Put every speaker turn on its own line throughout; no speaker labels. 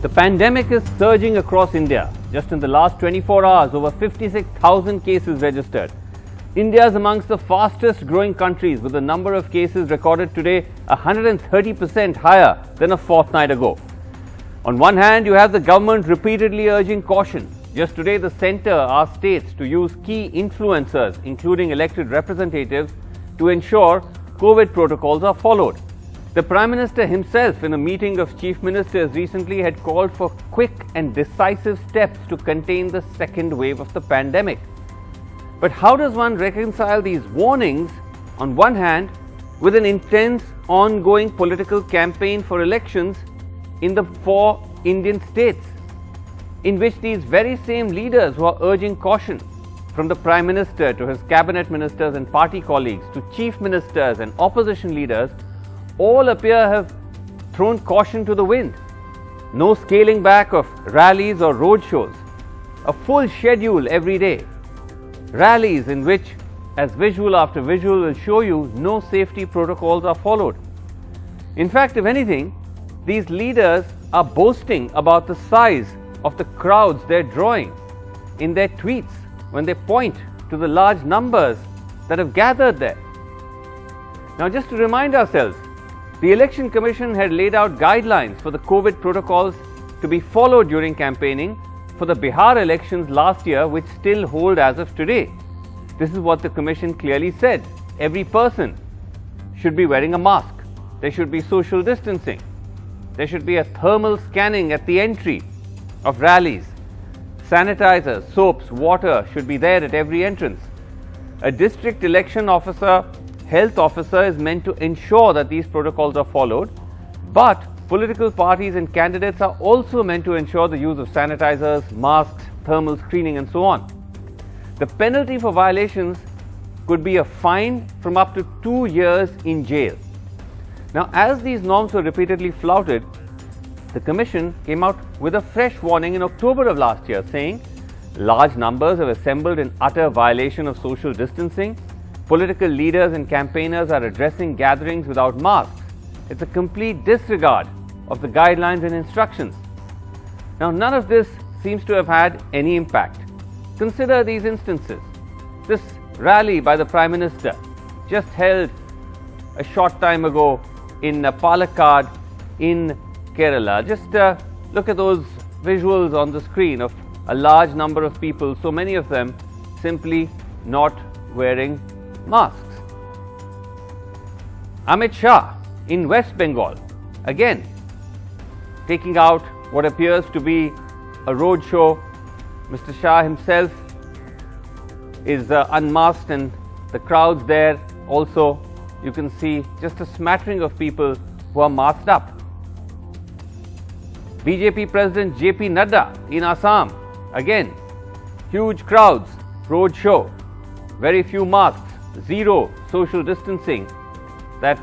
The pandemic is surging across India. Just in the last 24 hours, over 56,000 cases registered. India is amongst the fastest growing countries, with the number of cases recorded today 130% higher than a fortnight ago. On one hand, you have the government repeatedly urging caution. Just today, the centre asked states to use key influencers, including elected representatives, to ensure COVID protocols are followed. The Prime Minister himself, in a meeting of Chief Ministers recently, had called for quick and decisive steps to contain the second wave of the pandemic. But how does one reconcile these warnings on one hand with an intense ongoing political campaign for elections in the 4 Indian states, in which these very same leaders who are urging caution, from the Prime Minister to his cabinet ministers and party colleagues to chief ministers and opposition leaders, all appear have thrown caution to the wind. No scaling back of rallies or road shows. A full schedule every day. Rallies in which, as visual after visual will show you, no safety protocols are followed. In fact, if anything, these leaders are boasting about the size of the crowds they're drawing in their tweets when they point to the large numbers that have gathered there. Now, just to remind ourselves, the Election Commission had laid out guidelines for the COVID protocols to be followed during campaigning for the Bihar elections last year, which still hold as of today. This is what the Commission clearly said. Every person should be wearing a mask. There should be social distancing. There should be a thermal scanning at the entry of rallies. Sanitizers, soaps, water should be there at every entrance. A district election officer, health officer is meant to ensure that these protocols are followed, but political parties and candidates are also meant to ensure the use of sanitizers, masks, thermal screening and so on. The penalty for violations could be a fine from up to 2 years in jail. Now, as these norms were repeatedly flouted, the Commission came out with a fresh warning in October of last year, saying large numbers have assembled in utter violation of social distancing. Political leaders and campaigners are addressing gatherings without masks. It's a complete disregard of the guidelines and instructions. Now, none of this seems to have had any impact. Consider these instances. This rally by the Prime Minister, just held a short time ago in Palakkad in Kerala. Just look at those visuals on the screen of a large number of people, so many of them simply not wearing masks. Amit Shah in West Bengal, again taking out what appears to be a road show. Mr. Shah himself is unmasked, and the crowds there also, you can see just a smattering of people who are masked up. BJP President JP Nadda in Assam, again huge crowds, road show, very few masks, zero social distancing that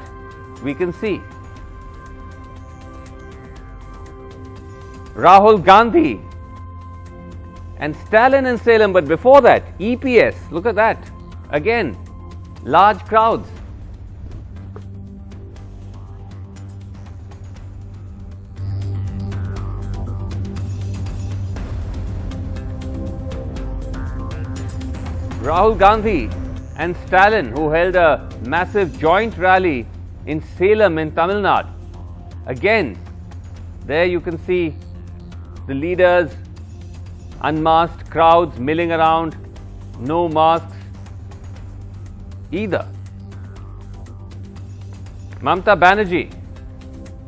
we can see. Rahul Gandhi and Stalin in Salem, but before that, EPS, look at that, again large crowds. Rahul Gandhi and Stalin, who held a massive joint rally in Salem in Tamil Nadu. Again, there you can see the leaders, unmasked, crowds milling around, no masks either. Mamata Banerjee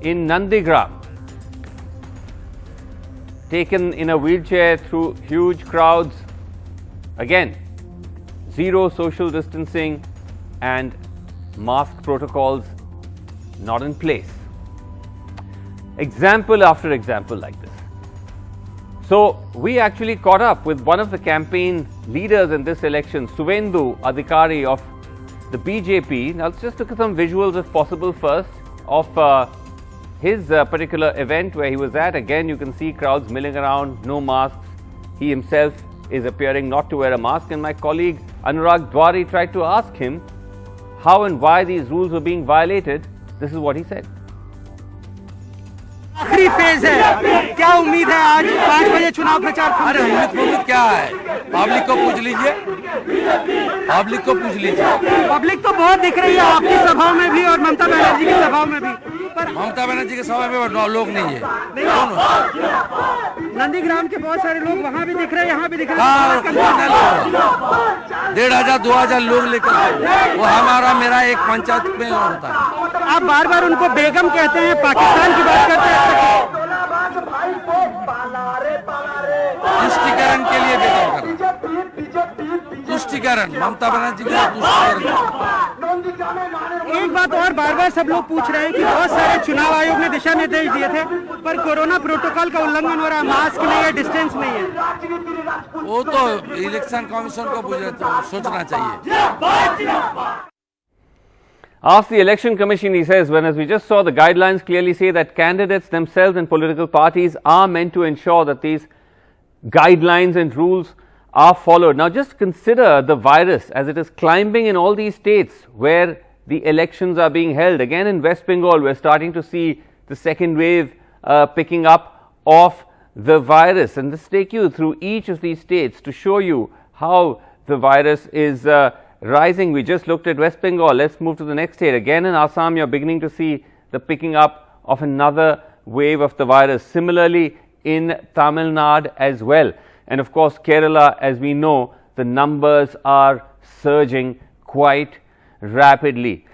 in Nandigram, taken in a wheelchair through huge crowds. Again, zero social distancing and mask protocols not in place. Example after example like this. So, we actually caught up with one of the campaign leaders in this election, Suvendu Adhikari of the BJP. Now, let's just look at some visuals if possible first of his particular event where he was at. Again, you can see crowds milling around, no masks. He himself is appearing not to wear a mask, and my colleague Anurag Dwari tried to ask him how and why these rules were being violated. This is what he said.
आखिरी phase है, क्या उम्मीद है आज 5 बजे चुनाव प्रचार?
अरे उम्मीद क्या है, पब्लिक को पूछ लीजिए, पब्लिक को पूछ लीजिए।
पब्लिक तो बहुत दिख रही है आपकी सभाओं में भी और ममता बनर्जी की सभाओं में भी, पर
ममता बनर्जी के सभा में लोग नहीं है।
नंदीग्राम के बहुत सारे लोग वहाँ भी दिख रहे हैं, यहाँ भी दिख रहे
हाँ,
हैं।
1,500-2,000 लोग लेकर वो हमारा मेरा एक पंचायत में होता है।
आप बार बार उनको बेगम कहते हैं, पाकिस्तान की बात करते हैं।
तुष्टिकरण के लिए बेगम कर रहा है, तुष्टिकरण, ममता बनर्जी के तुष्टिकरण।
एक बात और बार बार सब लोग पूछ रहे हैं कि बहुत सारे चुनाव आयोग ने दिशा निर्देश दिए थे, पर कोरोना प्रोटोकॉल का उल्लंघन हो रहा है, मास्क नहीं है, डिस्टेंस नहीं है।
वो तो इलेक्शन कमीशन को सोचना चाहिए।
Asked the Election Commission, he says, when as we just saw, the guidelines clearly say that candidates themselves and political parties are meant to ensure that these guidelines and rules are followed. Now just consider the virus as it is climbing in all these states where the elections are being held. Again in West Bengal, we're starting to see the second wave picking up of the virus. And let's take you through each of these states to show you how the virus is rising. We just looked at West Bengal. Let's move to the next state. Again in Assam, you're beginning to see the picking up of another wave of the virus. Similarly in Tamil Nadu as well. And of course Kerala, as we know, the numbers are surging quite rapidly.